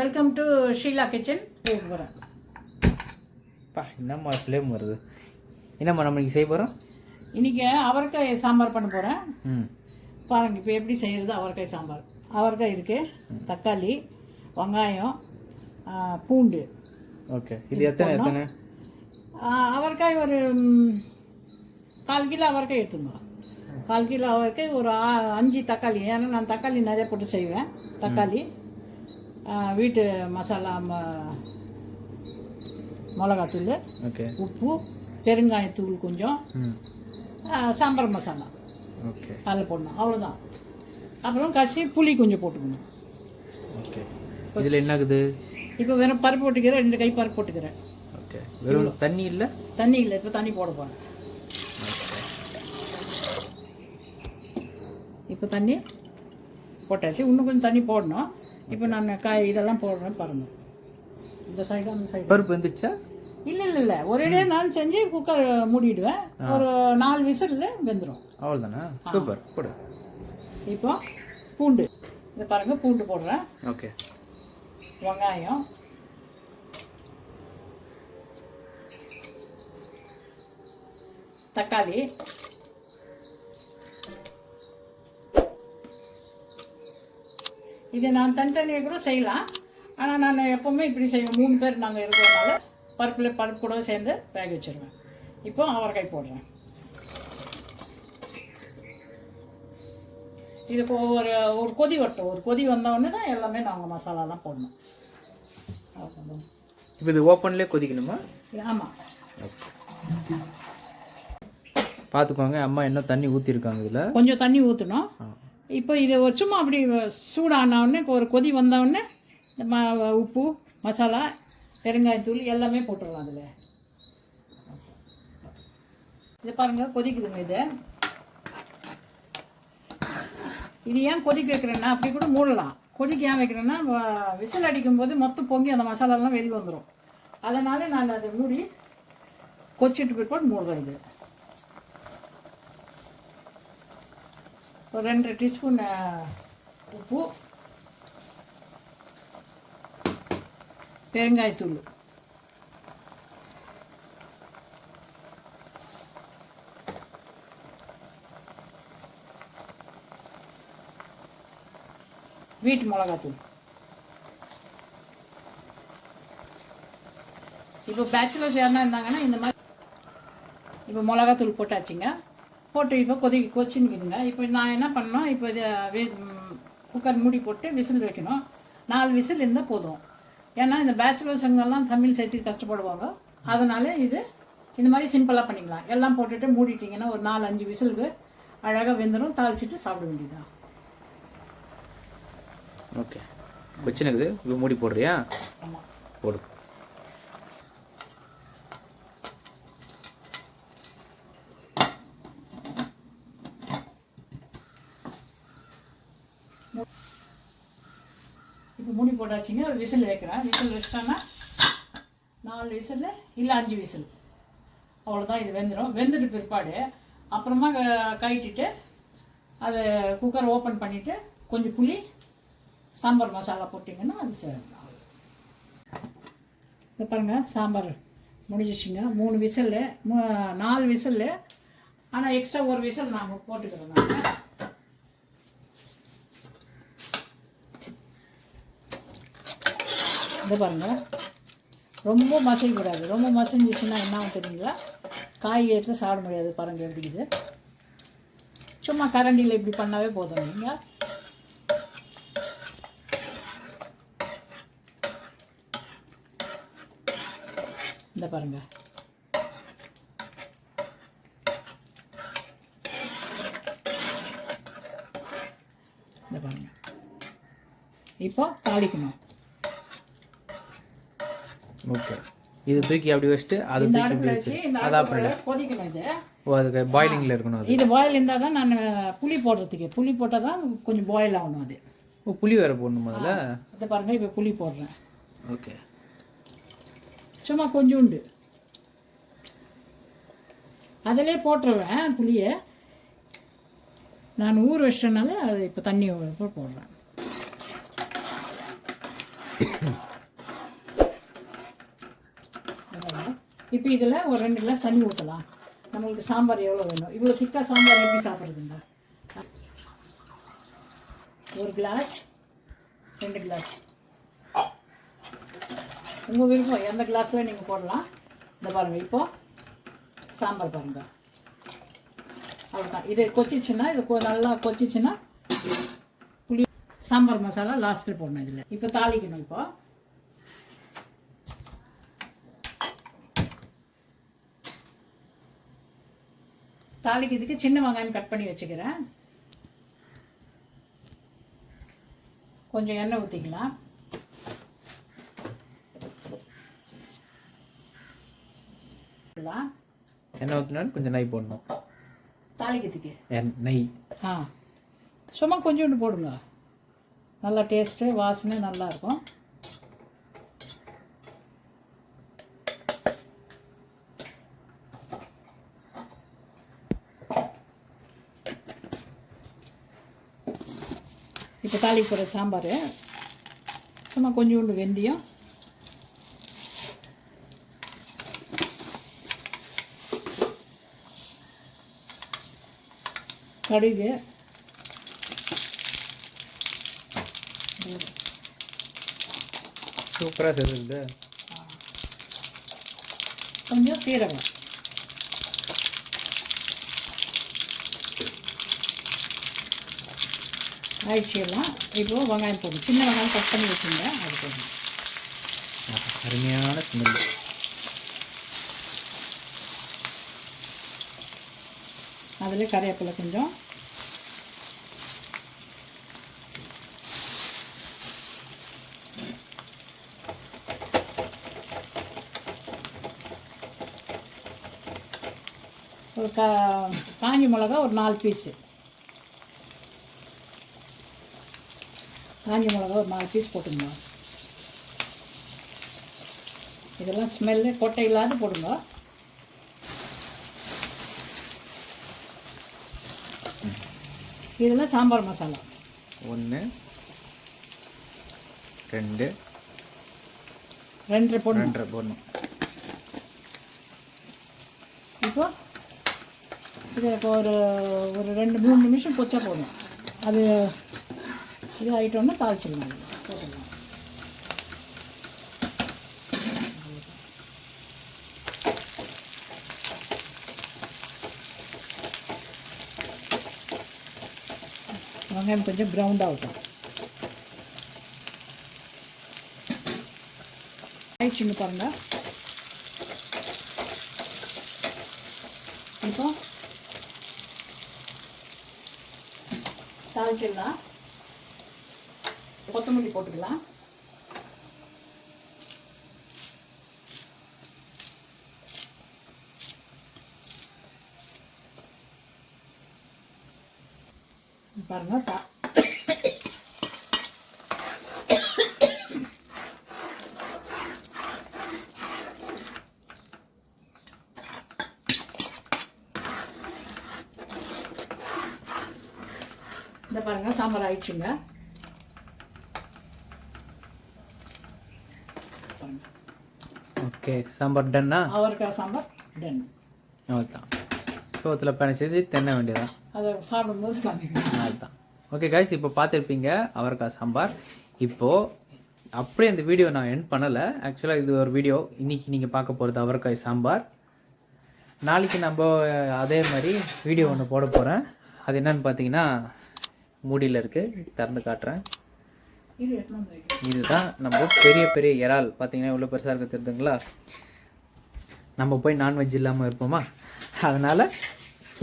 Welcome to Sheila kitchen. போகிறேன் என்னம்மா flame வருது. என்னம்மா நம்ம இன்றைக்கி செய்ய போகிறோம்? இன்றைக்கி அவரைக்காய் சாம்பார் பண்ண போகிறேன். பாருங்கள் இப்போ எப்படி செய்கிறது அவரைக்காய் சாம்பார். அவரைக்காய் இருக்குது, தக்காளி, வெங்காயம், பூண்டு. ஓகே, இது எத்தனை? அவரைக்காய் ஒரு 1/4 கிலோ அவரைக்காய் எடுத்துங்க. 1/4 கிலோ அவரைக்காய், ஒரு 5 தக்காளி. ஏன்னா நான் தக்காளி நிறைய போட்டு செய்வேன். தக்காளி, வீட்டு மசாலா, மிளகாத்தூள், ஓகே, உப்பு, பெருங்காயத்தூள் கொஞ்சம், சாம்பார் மசாலா, ஓகே, அதில் போடணும். அவ்வளோதான். அப்புறம் கடைசி புளி கொஞ்சம் போட்டுக்கணும். ஓகே. இதில் என்ன ஆகுது? இப்போ வெறும் பருப்பு போட்டுக்கிறேன், 2 கை பருப்பு போட்டுக்கிறேன். ஓகே, வெறும் தண்ணி இல்லை? தண்ணி இல்லை, இப்போ தண்ணி போட போகிறேன். இப்போ தண்ணி போட்டாச்சு, இன்னும் கொஞ்சம் தண்ணி போடணும். இப்போ நான் இதெல்லாம் போடுறேன் பாருங்கள். இந்த சைடு அந்த சைடு. பருப்பு வந்துச்சா? இல்லை, ஒரே நான் செஞ்சு குக்கர் மூடிடுவேன். ஒரு 4 விசிலில் வெந்துடும். அவ்வளோதானே? சூப்பர். போடு. இப்போ பூண்டு, இதை பாருங்கள், பூண்டு போடுறேன். ஓகே. வெங்காயம், தக்காளி, இதை நான் தனித்தனியாக கூட செய்யலாம். ஆனால் நான் எப்போவுமே இப்படி செய்வேன். 3 பேர் நாங்கள் இருக்கிறதுனால பருப்பு கூட சேர்ந்து வேக வச்சுருவேன். இப்போ அவரைக்காய் போடுறேன். இதுக்கு ஒரு கொதி வரட்டும். ஒரு கொதி வந்தவுடனே தான் எல்லாமே நாங்கள் மசாலாலாம் போடணும். இப்போ இது ஓப்பன்லேயே கொதிக்கணுமா? ஆமாம். பார்த்துக்கோங்க, அம்மா இன்னும் தண்ணி ஊற்றிருக்காங்க. இதில் கொஞ்சம் தண்ணி ஊற்றணும். இப்போ இது ஒரு சும்மா அப்படி சூடானவுடனே, ஒரு கொதி வந்தவுடனே உப்பு, மசாலா, பெருங்காயத்தூள் எல்லாமே போட்டுடலாம் அதில். இது பாருங்கள், கொதிக்குதுங்க. இது ஏன் கொதிக்க வைக்கிறேன்னா, அப்படி கூட மூடலாம். கொதிக்க ஏன் வைக்கிறேன்னா, விசில் அடிக்கும்போது மொத்தம் பொங்கி அந்த மசாலாலாம் வெளியே வந்துடும். அதனால் நான் அதை மூடி கொச்சிட்டு பிற்பாடு மூடுறேன். இது ஒரு 2 டீஸ்பூன் உப்பு, பெருங்காயத்தூள், வீட்டு மிளகாத்தூள். இப்போ பேச்சுலர்ஸ் யாருன்னா இருந்தாங்கன்னா இந்த மாதிரி இப்போ மிளகாத்தூள் போட்டாச்சுங்க. போட்டு இப்போ கொச்சின்னுக்குதுங்க. இப்போ நான் என்ன பண்ணணும், இப்போ இது குக்கர் மூடி போட்டு விசில் வைக்கணும். 4 விசில் இருந்தால் போதும். ஏன்னா இந்த பேச்சுலர்ஸுங்கெல்லாம் தமிழ் சேர்த்து கஷ்டப்படுவாங்க. அதனால் இது இந்த மாதிரி சிம்பிளாக பண்ணிக்கலாம். எல்லாம் போட்டுட்டு மூடிட்டிங்கன்னா ஒரு 4-5 விசிலுக்கு அழகாக வெந்துடும். தாளிச்சிட்டு சாப்பிட வேண்டியதான். ஓகே, கொச்சினுக்குது. இப்போ மூடி போடுறியா? ஆமாம், போடு. இப்போ மூடி போட்டாச்சுங்க. விசில் வைக்கிறேன். விசில் வச்சிட்டோன்னா 4 விசில் இல்லை 5 விசில், அவ்வளோதான். இது வெந்துடும். வெந்துட்டு பிற்பாடு அப்புறமா கழட்டிட்டு அதை குக்கர் ஓப்பன் பண்ணிவிட்டு கொஞ்சம் புளி, சாம்பார் மசாலா போட்டிங்கன்னா அது சேரும். இப்போ பாருங்கள், சாம்பார் முடிஞ்சிச்சுங்க. 3 whistle, 4 whistle. ஆனால் எக்ஸ்ட்ரா ஒரு விசில் நாங்கள் போட்டுக்கிறோம். நாங்கள் இது பாருங்கள், ரொம்ப மசிக்கூடாது. ரொம்ப மசிஞ்சிச்சுன்னா என்ன ஆகும் தெரியுங்களா? காய் எடுத்து சாப்பிட முடியாது. பாருங்கள் எப்படி இது. சும்மா கரண்டியில் இப்படி பண்ணாவே போதும். நீங்கள் இந்த பாருங்கள், இந்த பாருங்கள். இப்போ தாளிக்கணும். ஓகே, இது தூக்கி அப்படி வச்சுட்டு அதை தூக்கி வச்சு அதான் கொதிக்கணும். இது அதுக்கு பாயிலிங்கில் இருக்கணும். இது பாயில் இருந்தால் தான் நான் புளி போடுறதுக்கு. புளி போட்டால் தான் கொஞ்சம் பாயில் ஆகணும். அது புளி வேறு போடணும் முதல்ல. இதை பாருங்கள், இப்போ புளி போடுறேன். ஓகே, சும்மா கொஞ்சோண்டு அதிலே போட்டுருவேன் புளியை. நான் ஊற வச்சிட்டனால அது இப்போ தண்ணி போடுறேன். இப்போ இதில் ஒரு 2 கிளாஸ் தண்ணி ஊற்றலாம். நம்மளுக்கு சாம்பார் எவ்வளோ வேணும், இவ்வளோ திக்காக சாம்பார் எப்படி சாப்பிட்றதுங்க? 1 கிளாஸ் 2 கிளாஸ் உங்கள் விருப்பம், எந்த கிளாஸில் நீங்கள் போடலாம். இந்த பாருங்கள், இப்போது சாம்பார் பாருங்கள், அவ்வளோதான். இது கொச்சிச்சுன்னா, இது நல்லா கொச்சிச்சுன்னா புளி சாம்பார் மசாலா லாஸ்ட்டில் போடணும். இதில் இப்போ தாளிக்கணும். இப்போ தாளிக்கிறதுக்கு சின்ன வெங்காயம் கட் பண்ணி வச்சுக்கிறேன். கொஞ்சம் எண்ணெய் ஊற்றிக்கலாம். எண்ணெய் ஊற்றினா கொஞ்சம் நெய் போடணும் தாளிக்கிறதுக்கு. நெய் சும்மா கொஞ்சோண்டு போடுங்க, நல்லா டேஸ்ட்டு வாசனை நல்லாயிருக்கும். இப்போ தாளிக்கு போகிற சாம்பார் சும்மா கொஞ்சோண்டு வெந்தயம், கடுகு, சூப்பராக செய்யுது, கொஞ்சம் சீரகம், ஆயிடுச்சுலாம். இப்போது வெங்காயம் போடும், சின்ன வெங்காயம் கட் பண்ணி வச்சுங்க, அது போடணும். அருமையான ஸ்மெல். அதில் கறிவேப்பிலை கொஞ்சம், ஒரு காஞ்சி மிளகா ஒரு 4 பீஸு, காஞ்சி மிளகா ஒரு 4 பீஸ் போட்டுங்க. இதெல்லாம் ஸ்மெல்லு கொட்டை இல்லாத போடுங்க. இதெல்லாம் சாம்பார் மசாலா 1 2 2 போடணும். இப்போ இதை இப்போ ஒரு 2-3 நிமிஷம் கொச்சா போடணும். அது இது ஆகிட்டோன்னா தாளிச்சிடலாம், போட்டுடலாம். வெங்காயம் கொஞ்சம் ப்ரௌன் ஆகட்டும். ஆயிடுச்சுன்னு பாருங்கள். இப்போ தாளிச்சிடலாம். கொத்தமல்லி போட்டுக்கலாம். பாருங்க, இந்த பாருங்க சாம்பார் ஆயிடுச்சுங்க. ஓகே, சாம்பார் டன்னா? அவரைக்காய் சாம்பார் டன். அவ்வளோதான். சோத்தில் பிணைச்சது தென்ன வேண்டியதான், அதை சாப்பிடும்போது காமிக்கணும். அதுதான். ஓகே காய்ஸ், இப்போ பார்த்துருப்பீங்க அவரைக்காய் சாம்பார். இப்போது அப்படியே அந்த வீடியோ நான் எண்ட் பண்ணலை. ஆக்சுவலாக இது ஒரு வீடியோ. இன்றைக்கி நீங்கள் பார்க்க போகிறது அவரைக்காய் சாம்பார். நாளைக்கு நம்ம அதே மாதிரி வீடியோ ஒன்று போட போகிறேன். அது என்னன்னு பார்த்தீங்கன்னா மூடியில் இருக்குது, திறந்து காட்டுறேன். இதுதான் நம்ம பெரிய பெரிய இறால். பார்த்தீங்கன்னா இவ்வளோ பெருசாக இருக்க தெரியுதுங்களா? நம்ம போய் நான்வெஜ் இல்லாமல் இருப்போமா? அதனால்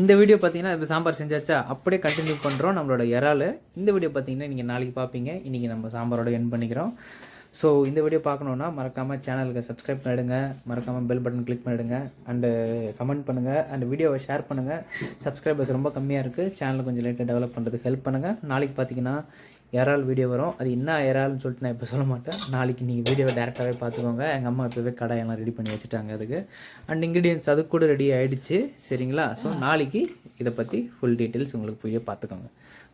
இந்த வீடியோ பார்த்தீங்கன்னா இப்போ சாம்பார் செஞ்சாச்சா, அப்படியே கண்டினியூ பண்ணுறோம் நம்மளோட இறால். இந்த வீடியோ பார்த்தீங்கன்னா நீங்கள் நாளைக்கு பார்ப்பீங்க. இன்றைக்கி நம்ம சாம்பாரோட எண்ட் பண்ணிக்கிறோம். ஸோ இந்த வீடியோ பார்க்கணுன்னா மறக்காமல் சேனலுக்கு சப்ஸ்கிரைப் பண்ணிவிடுங்க, மறக்காமல் பெல் பட்டன் கிளிக் பண்ணிவிடுங்க, அண்டு கமெண்ட் பண்ணுங்கள், அண்ட் வீடியோவை ஷேர் பண்ணுங்கள். சப்ஸ்கிரைபர்ஸ் ரொம்ப கம்மியாக இருக்குது, சேனலை கொஞ்சம் லேட்டாக டெவலப் பண்ணுறதுக்கு ஹெல்ப் பண்ணுங்கள். நாளைக்கு பார்த்தீங்கன்னா இறால் வீடியோ வரும். அது என்ன இறால்னு சொல்லிட்டு நான் இப்போ சொல்ல மாட்டேன். நாளைக்கு நீங்கள் வீடியோவை டேரெக்டாகவே பார்த்துக்கோங்க. எங்கள் அம்மா இப்போவே கடாயெல்லாம் ரெடி பண்ணி வச்சுட்டாங்க அதுக்கு. அண்ட் இன்க்ரீடியன்ஸ் அது கூட ரெடி ஆகிடுச்சு, சரிங்களா? ஸோ நாளைக்கு இதை பற்றி ஃபுல் டீட்டெயில்ஸ் உங்களுக்கு வீடியோ பார்த்துக்கோங்க.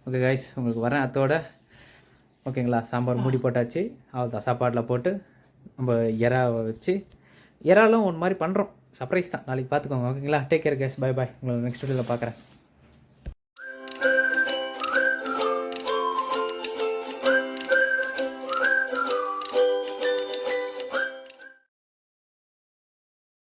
ஓகே கைஸ், உங்களுக்கு வரேன். அதோட ஓகேங்களா. சாம்பார் மூடி போட்டாச்சு. அவ்வளோதான், சாப்பாட்டில் போட்டு நம்ம இறாவை வச்சு இறாலும் ஒன்று மாதிரி பண்ணுறோம். சர்ப்ரைஸ் தான், நாளைக்கு பார்த்துக்கோங்க. ஓகேங்களா. Take care guys, bye bye. உங்களை நெக்ஸ்ட் வீடியோவில் பார்க்குறேன்.